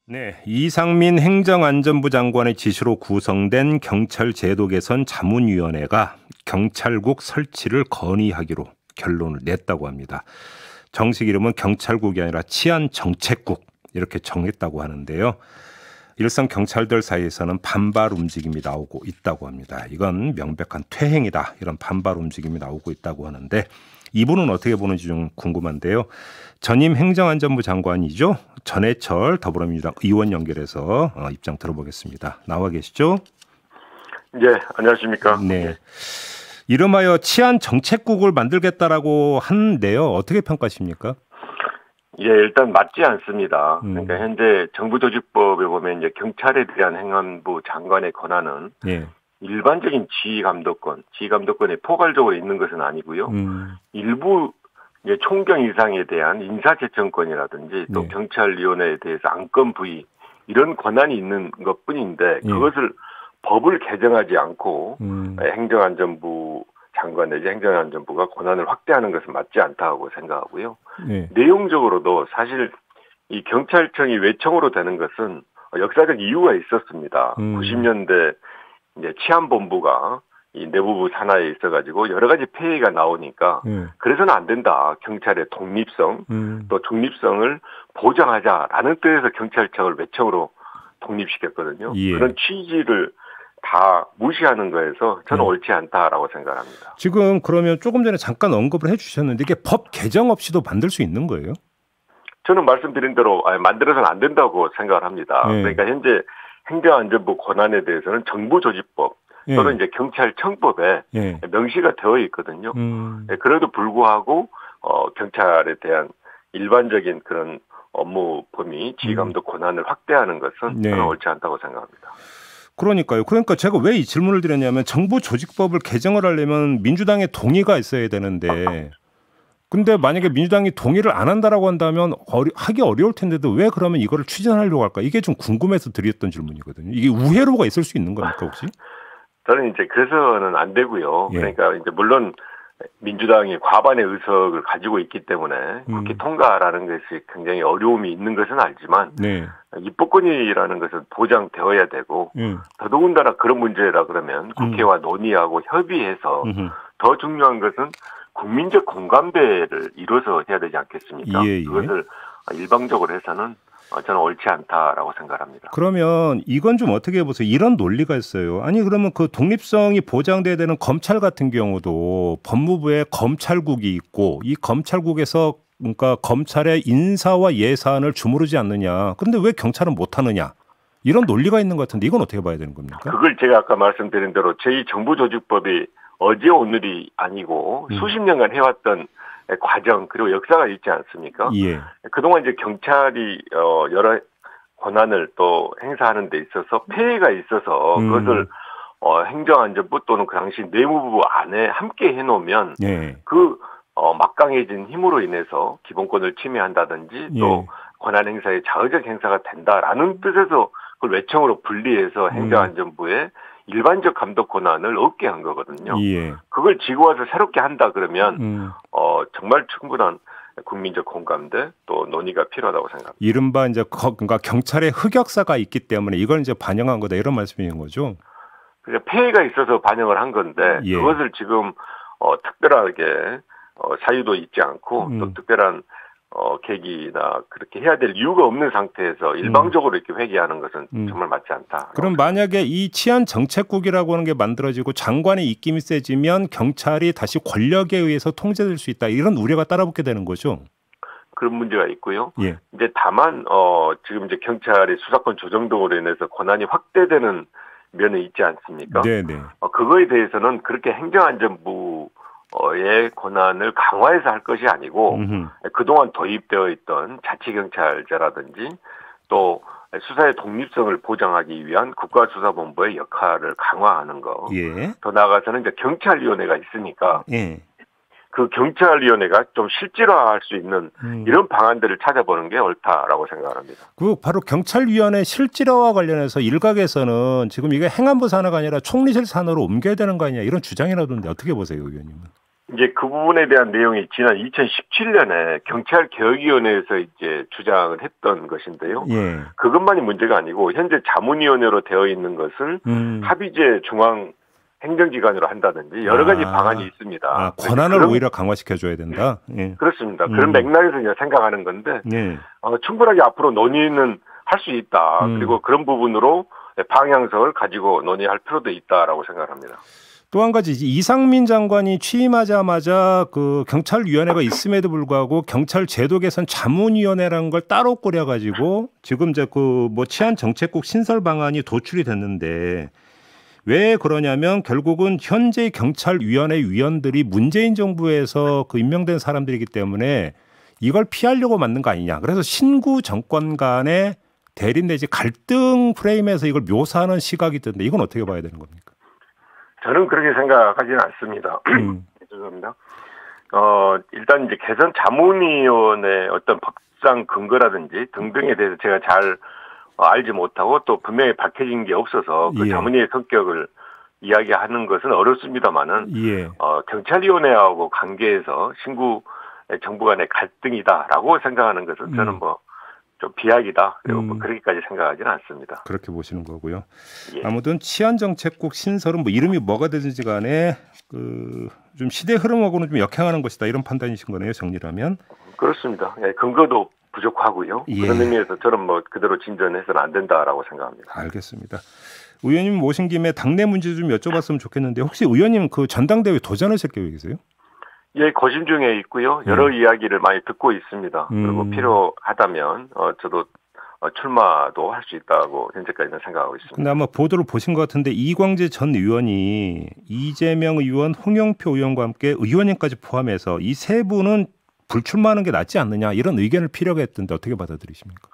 네, 이상민 행정안전부 장관의 지시로 구성된 경찰 제도 개선 자문위원회가 경찰국 설치를 건의하기로 결론을 냈다고 합니다. 정식 이름은 경찰국이 아니라 치안정책국 이렇게 정했다고 하는데요. 일선 경찰들 사이에서는 반발 움직임이 나오고 있다고 합니다. 이건 명백한 퇴행이다, 이런 반발 움직임이 나오고 있다고 하는데 이분은 어떻게 보는지 좀 궁금한데요. 전임 행정안전부 장관이죠. 전해철 더불어민주당 의원 연결해서 입장 들어보겠습니다. 나와 계시죠? 네, 안녕하십니까? 네. 이름하여 치안정책국을 만들겠다라고 하는데요. 어떻게 평가하십니까? 예, 일단 맞지 않습니다. 그러니까 현재 정부조직법에 보면 이제 경찰에 대한 행안부 장관의 권한은 예. 일반적인 지휘감독권에 포괄적으로 있는 것은 아니고요. 일부 이제 총경 이상에 대한 인사제청권이라든지 또 네. 경찰위원회에 대해서 안건 부의 이런 권한이 있는 것뿐인데 그것을 법을 개정하지 않고 행정안전부 장관 내지 행정안전부가 권한을 확대하는 것은 맞지 않다고 생각하고요. 네. 내용적으로도 사실 이 경찰청이 외청으로 되는 것은 역사적 이유가 있었습니다. 90년대 이제 치안본부가 이 내부부 산하에 있어가지고 여러 가지 폐해가 나오니까 그래서는 안 된다. 경찰의 독립성 또 중립성을 보장하자라는 뜻에서 경찰청을 외청으로 독립시켰거든요. 예. 그런 취지를 다 무시하는 거에서 저는 옳지 않다라고 생각합니다. 지금 그러면 조금 전에 잠깐 언급을 해주셨는데 이게 법 개정 없이도 만들 수 있는 거예요? 저는 말씀드린 대로 만들어서는 안 된다고 생각을 합니다. 그러니까 현재 행정안전부 권한에 대해서는 정부조직법 또는 이제 경찰청법에 명시가 되어 있거든요. 그래도 불구하고 경찰에 대한 일반적인 그런 업무 범위, 지휘감독 권한을 확대하는 것은 저는 옳지 않다고 생각합니다. 그러니까요. 그러니까 제가 왜 이 질문을 드렸냐면 정부조직법을 개정을 하려면 민주당의 동의가 있어야 되는데 근데 만약에 민주당이 동의를 안 한다라고 한다면 하기 어려울 텐데도 왜 그러면 이거를 추진하려고 할까? 이게 좀 궁금해서 드렸던 질문이거든요. 이게 우회로가 있을 수 있는 겁니까 혹시? 저는 이제 그래서는 안 되고요. 그러니까 이제 물론 민주당이 과반의 의석을 가지고 있기 때문에 국회 통과라는 것이 굉장히 어려움이 있는 것은 알지만 입법권이라는 것은 보장되어야 되고 더더군다나 그런 문제라 그러면 국회와 논의하고 협의해서 더 중요한 것은 국민적 공감대를 이뤄서 해야 되지 않겠습니까? 그것을 일방적으로 해서는 저는 옳지 않다라고 생각합니다. 그러면 이건 좀 어떻게 보세요? 이런 논리가 있어요. 아니 그러면 그 독립성이 보장돼야 되는 검찰 같은 경우도 법무부에 검찰국이 있고 이 검찰국에서 그러니까 검찰의 인사와 예산을 주무르지 않느냐. 그런데 왜 경찰은 못하느냐. 이런 논리가 있는 것 같은데 이건 어떻게 봐야 되는 겁니까? 그걸 제가 아까 말씀드린 대로 제2정부조직법이 어제 오늘이 아니고 수십 년간 해왔던 과정 그리고 역사가 있지 않습니까? 그동안 이제 경찰이 여러 권한을 또 행사하는 데 있어서 폐해가 있어서 그것을 행정안전부 또는 그 당시 내무부 안에 함께 해놓으면 그 막강해진 힘으로 인해서 기본권을 침해한다든지 또 권한 행사의 자의적 행사가 된다라는 뜻에서 그걸 외청으로 분리해서 행정안전부에 일반적 감독 권한을 얻게 한 거거든요. 그걸 지고 와서 새롭게 한다 그러면 정말 충분한 국민적 공감대 또 논의가 필요하다고 생각합니다. 이른바 이제 그러니까 경찰의 흑역사가 있기 때문에 이걸 이제 반영한 거다 이런 말씀인 거죠. 그러니까 폐해가 있어서 반영을 한 건데 그것을 지금 특별하게 사유도 있지 않고 또 특별한 계기나 그렇게 해야 될 이유가 없는 상태에서 일방적으로 이렇게 회귀하는 것은 정말 맞지 않다. 그럼 만약에 이 치안정책국이라고 하는 게 만들어지고 장관의 입김이 세지면 경찰이 다시 권력에 의해서 통제될 수 있다. 이런 우려가 따라붙게 되는 거죠. 그런 문제가 있고요. 이제 다만 지금 이제 경찰의 수사권 조정 등으로 인해서 권한이 확대되는 면이 있지 않습니까? 그거에 대해서는 그렇게 행정안전부 의 권한을 강화해서 할 것이 아니고 그동안 도입되어 있던 자치경찰제라든지 또 수사의 독립성을 보장하기 위한 국가수사본부의 역할을 강화하는 거. 더 나아가서는 이제 경찰위원회가 있으니까 그 경찰위원회가 좀 실질화할 수 있는 이런 방안들을 찾아보는 게 옳다라고 생각합니다. 그 바로 경찰위원회 실질화와 관련해서 일각에서는 지금 이게 행안부 산하가 아니라 총리실 산하로 옮겨야 되는 거 아니냐 이런 주장이라던데 어떻게 보세요, 의원님은? 이제 그 부분에 대한 내용이 지난 2017년에 경찰개혁위원회에서 이제 주장을 했던 것인데요. 예. 그것만이 문제가 아니고 현재 자문위원회로 되어 있는 것을 합의제 중앙 행정기관으로 한다든지 여러 가지 방안이 있습니다. 권한을 오히려 강화시켜줘야 된다? 예. 그렇습니다. 그런 맥락에서 이제 생각하는 건데 예. 충분하게 앞으로 논의는 할 수 있다. 그리고 그런 부분으로 방향성을 가지고 논의할 필요도 있다라고 생각합니다. 또 한 가지 이상민 장관이 취임하자마자 그 경찰위원회가 있음에도 불구하고 경찰 제도 개선 자문위원회라는 걸 따로 꾸려가지고 지금 이제 그 뭐 치안 정책국 신설 방안이 도출이 됐는데 왜 그러냐면 결국은 현재 경찰위원회 위원들이 문재인 정부에서 그 임명된 사람들이기 때문에 이걸 피하려고 만든 거 아니냐. 그래서 신구 정권 간의 대립 내지 갈등 프레임에서 이걸 묘사하는 시각이 있던데 이건 어떻게 봐야 되는 겁니까? 저는 그렇게 생각하지는 않습니다. 죄송합니다. 일단 이제 개선 자문위원회 어떤 법상 근거라든지 등등에 대해서 제가 잘 알지 못하고 또 분명히 밝혀진 게 없어서 그 자문위의 성격을 이야기하는 것은 어렵습니다만은 경찰위원회하고 관계에서 신구 정부 간의 갈등이다라고 생각하는 것은 저는 뭐 좀 비약이다. 그리고 뭐 그렇게까지 생각하지는 않습니다. 그렇게 보시는 거고요. 예. 아무튼 치안정책국 신설은 뭐 이름이 뭐가 되든지 간에 그 좀 시대 흐름하고는 좀 역행하는 것이다. 이런 판단이신 거네요. 정리라면. 그렇습니다. 예, 근거도 부족하고요. 예. 그런 의미에서 저는 뭐 그대로 진전해서는 안 된다라고 생각합니다. 알겠습니다. 의원님 모신 김에 당내 문제 좀 여쭤봤으면 좋겠는데 혹시 의원님 그 전당대회 도전하실 계획이세요? 예, 고심 중에 있고요. 여러 이야기를 많이 듣고 있습니다. 그리고 필요하다면 저도 출마도 할 수 있다고 현재까지는 생각하고 있습니다. 근데 아마 보도를 보신 것 같은데 이광재 전 의원이 이재명 의원, 홍영표 의원과 함께 의원님까지 포함해서 이 세 분은 불출마하는 게 낫지 않느냐 이런 의견을 피력을 했던데 어떻게 받아들이십니까?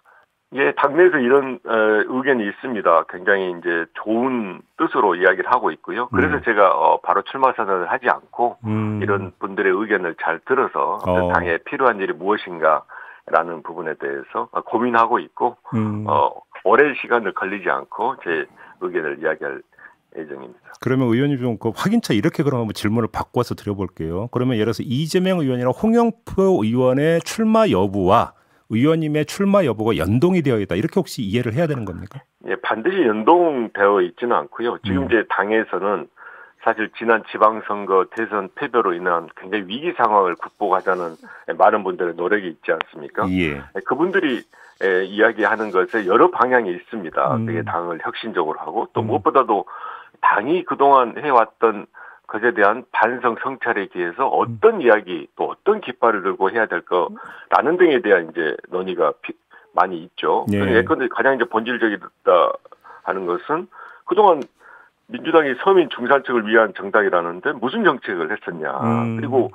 예, 당내에서 이런 의견이 있습니다. 굉장히 이제 좋은 뜻으로 이야기를 하고 있고요. 그래서 제가 바로 출마 선언을 하지 않고 이런 분들의 의견을 잘 들어서 당에 필요한 일이 무엇인가라는 부분에 대해서 고민하고 있고 오랜 시간을 걸리지 않고 제 의견을 이야기할 예정입니다. 그러면 의원님 좀 그 확인차 이렇게 그러면 질문을 바꿔서 드려볼게요. 그러면 예를 들어서 이재명 의원이랑 홍영표 의원의 출마 여부와 의원님의 출마 여부가 연동이 되어 있다. 이렇게 혹시 이해를 해야 되는 겁니까? 예, 반드시 연동되어 있지는 않고요. 지금 이제 당에서는 사실 지난 지방선거 대선 패배로 인한 굉장히 위기 상황을 극복하자는 많은 분들의 노력이 있지 않습니까? 예. 그분들이 이야기하는 것에 여러 방향이 있습니다. 그게 당을 혁신적으로 하고 또 무엇보다도 당이 그동안 해왔던 것에 대한 반성 성찰에 기해서 어떤 이야기 또 어떤 깃발을 들고 해야 될 거라는 등에 대한 이제 논의가 많이 있죠. 예컨대 가장 이제 본질적이다 하는 것은 그동안 민주당이 서민 중산층을 위한 정당이라는데 무슨 정책을 했었냐. 그리고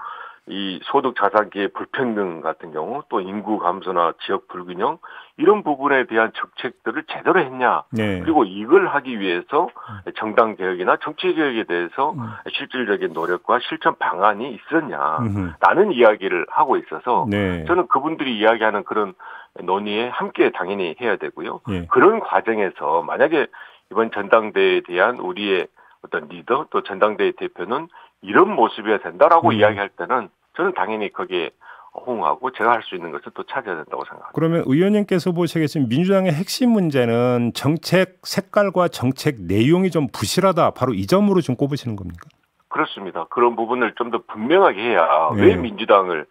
이 소득 자산기의 불평등 같은 경우 또 인구 감소나 지역 불균형 이런 부분에 대한 정책들을 제대로 했냐. 그리고 이걸 하기 위해서 정당 개혁이나 정치 개혁에 대해서 실질적인 노력과 실천 방안이 있었냐라는 이야기를 하고 있어서 저는 그분들이 이야기하는 그런 논의에 함께 당연히 해야 되고요. 그런 과정에서 만약에 이번 전당대회에 대한 우리의 어떤 리더 또 전당대회 대표는 이런 모습이어야 된다라고 이야기할 때는 저는 당연히 거기에 호응하고 제가 할 수 있는 것을 또 찾아야 된다고 생각합니다. 그러면 의원님께서 보시기에 민주당의 핵심 문제는 정책 색깔과 정책 내용이 좀 부실하다. 바로 이 점으로 좀 꼽으시는 겁니까? 그렇습니다. 그런 부분을 좀 더 분명하게 해야 왜 민주당을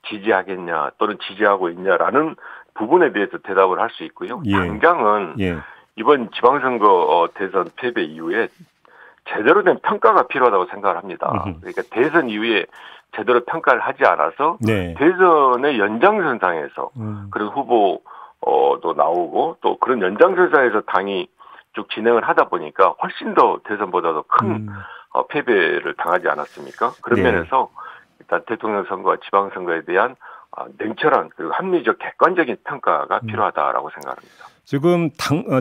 지지하겠냐 또는 지지하고 있냐라는 부분에 대해서 대답을 할 수 있고요. 당장은 이번 지방선거 대선 패배 이후에 제대로 된 평가가 필요하다고 생각을 합니다. 그러니까 대선 이후에 제대로 평가를 하지 않아서 대선의 연장선상에서 그런 후보도 나오고 또 그런 연장선상에서 당이 쭉 진행을 하다 보니까 훨씬 더 대선보다도 큰 패배를 당하지 않았습니까? 그런 면에서 일단 대통령 선거와 지방선거에 대한 냉철한 그리고 합리적 객관적인 평가가 필요하다라고 생각합니다. 지금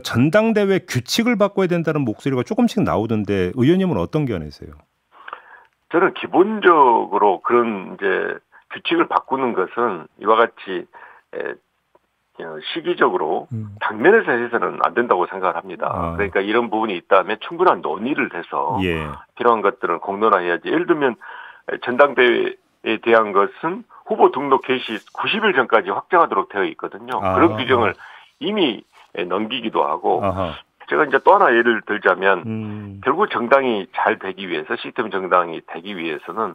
전당대회 규칙을 바꿔야 된다는 목소리가 조금씩 나오던데 의원님은 어떤 견해세요? 저는 기본적으로 그런 이제 규칙을 바꾸는 것은 이와 같이 시기적으로 당면에서 해서는 안 된다고 생각을 합니다. 그러니까 이런 부분이 있다면 충분한 논의를 해서 필요한 것들은 공론화해야지. 예를 들면 전당대회에 대한 것은 후보 등록 개시 90일 전까지 확정하도록 되어 있거든요. 그런 규정을 이미 넘기기도 하고 제가 이제 또 하나 예를 들자면 결국 정당이 잘 되기 위해서 시스템 정당이 되기 위해서는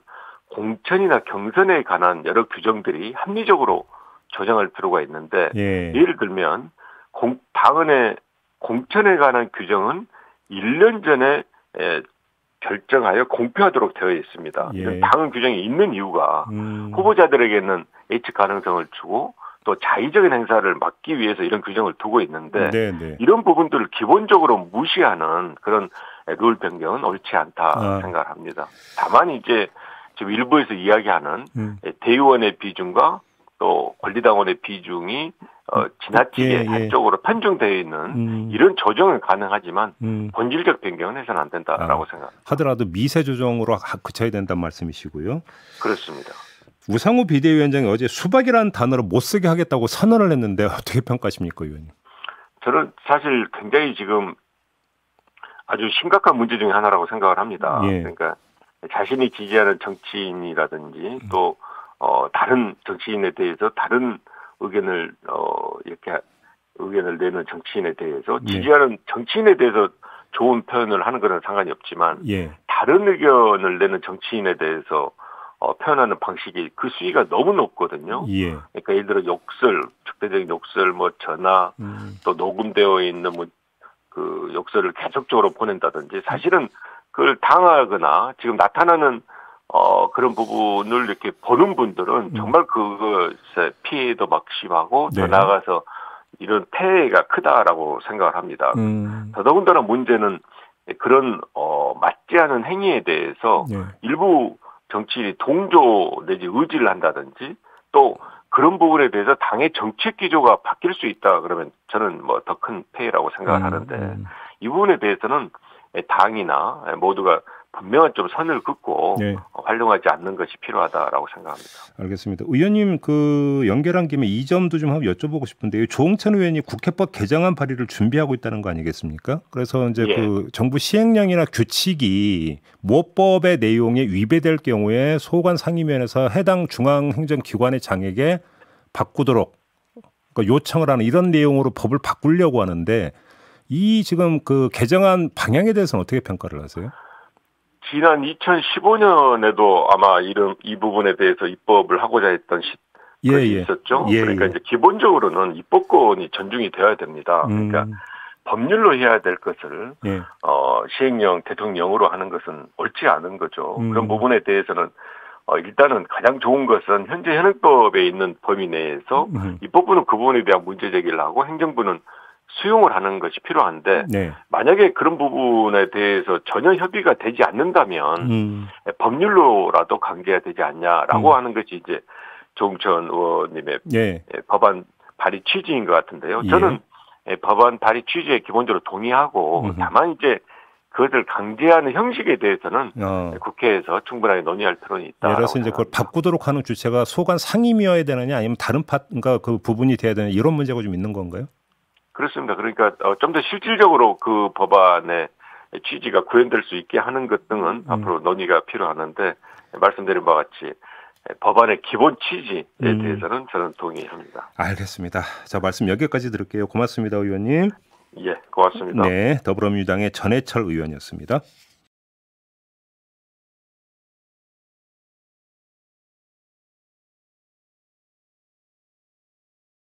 공천이나 경선에 관한 여러 규정들이 합리적으로 조정할 필요가 있는데 예를 들면 당헌의 공천에 관한 규정은 1년 전에 결정하여 공표하도록 되어 있습니다. 이런 당헌 규정이 있는 이유가 후보자들에게는 예측 가능성을 주고 또 자의적인 행사를 막기 위해서 이런 규정을 두고 있는데 이런 부분들을 기본적으로 무시하는 그런 룰 변경은 옳지 않다 생각을 합니다. 다만 이제 지금 일부에서 이야기하는 대의원의 비중과 또 권리당원의 비중이 지나치게 한쪽으로 편중되어 있는 이런 조정은 가능하지만 본질적 변경은 해서는 안 된다라고 생각합니다. 하더라도 미세 조정으로 그쳐야 된다는 말씀이시고요. 그렇습니다. 우상호 비대위원장이 어제 수박이라는 단어를 못 쓰게 하겠다고 선언을 했는데 어떻게 평가하십니까, 의원님? 저는 사실 굉장히 지금 아주 심각한 문제 중에 하나라고 생각을 합니다. 그러니까 자신이 지지하는 정치인이라든지 또 다른 정치인에 대해서 다른 의견을 이렇게 의견을 내는 정치인에 대해서 지지하는 정치인에 대해서 좋은 표현을 하는 것은 상관이 없지만 다른 의견을 내는 정치인에 대해서 표현하는 방식이 그 수위가 너무 높거든요. 그러니까 예를 들어 욕설, 적대적인 욕설, 뭐 전화, 또 녹음되어 있는 뭐 그 욕설을 계속적으로 보낸다든지 사실은 그걸 당하거나 지금 나타나는 그런 부분을 이렇게 보는 분들은 정말 그것에 피해도 막심하고 더 나아가서 이런 폐해가 크다라고 생각을 합니다. 더더군다나 문제는 그런 맞지 않은 행위에 대해서 일부 정치인이 동조 내지 의지를 한다든지 또 그런 부분에 대해서 당의 정책 기조가 바뀔 수 있다 그러면 저는 뭐 더 큰 폐해라고 생각을 하는데 이 부분에 대해서는 당이나 모두가 분명한 좀 선을 긋고 활용하지 않는 것이 필요하다라고 생각합니다. 알겠습니다. 의원님 그 연결한 김에 이 점도 좀 한번 여쭤보고 싶은데요. 조응천 의원이 국회법 개정안 발의를 준비하고 있다는 거 아니겠습니까? 그래서 이제 그 정부 시행령이나 규칙이 모법의 내용에 위배될 경우에 소관 상임위원회에서 해당 중앙행정기관의 장에게 바꾸도록 그러니까 요청을 하는 이런 내용으로 법을 바꾸려고 하는데 이 지금 그 개정안 방향에 대해서는 어떻게 평가를 하세요? 지난 2015년에도 아마 이 부분에 대해서 입법을 하고자 했던 것이 있었죠. 그러니까 이제 기본적으로는 입법권이 존중이 되어야 됩니다. 그러니까 법률로 해야 될 것을 시행령, 대통령령으로 하는 것은 옳지 않은 거죠. 그런 부분에 대해서는 일단은 가장 좋은 것은 현재 현행법에 있는 범위 내에서 입법부는 그 부분에 대한 문제 제기를 하고 행정부는 수용을 하는 것이 필요한데 만약에 그런 부분에 대해서 전혀 협의가 되지 않는다면 법률로라도 강제해야 되지 않냐라고 하는 것이 이제 조응천 의원님의 법안 발의 취지인 것 같은데요. 저는 법안 발의 취지에 기본적으로 동의하고 다만 이제 그것을 강제하는 형식에 대해서는 국회에서 충분하게 논의할 필요는 있다. 예를 들어서 이제 그걸 바꾸도록 하는 주체가 소관 상임위여야 되느냐 아니면 다른 그러니까 그 부분이 돼야 되느냐 이런 문제가 좀 있는 건가요? 그렇습니다. 그러니까 좀 더 실질적으로 그 법안의 취지가 구현될 수 있게 하는 것 등은 앞으로 논의가 필요하는데 말씀드린 바와 같이 법안의 기본 취지에 대해서는 저는 동의합니다. 알겠습니다. 자, 말씀 여기까지 들을게요. 고맙습니다, 의원님. 예, 고맙습니다. 네, 더불어민주당의 전해철 의원이었습니다.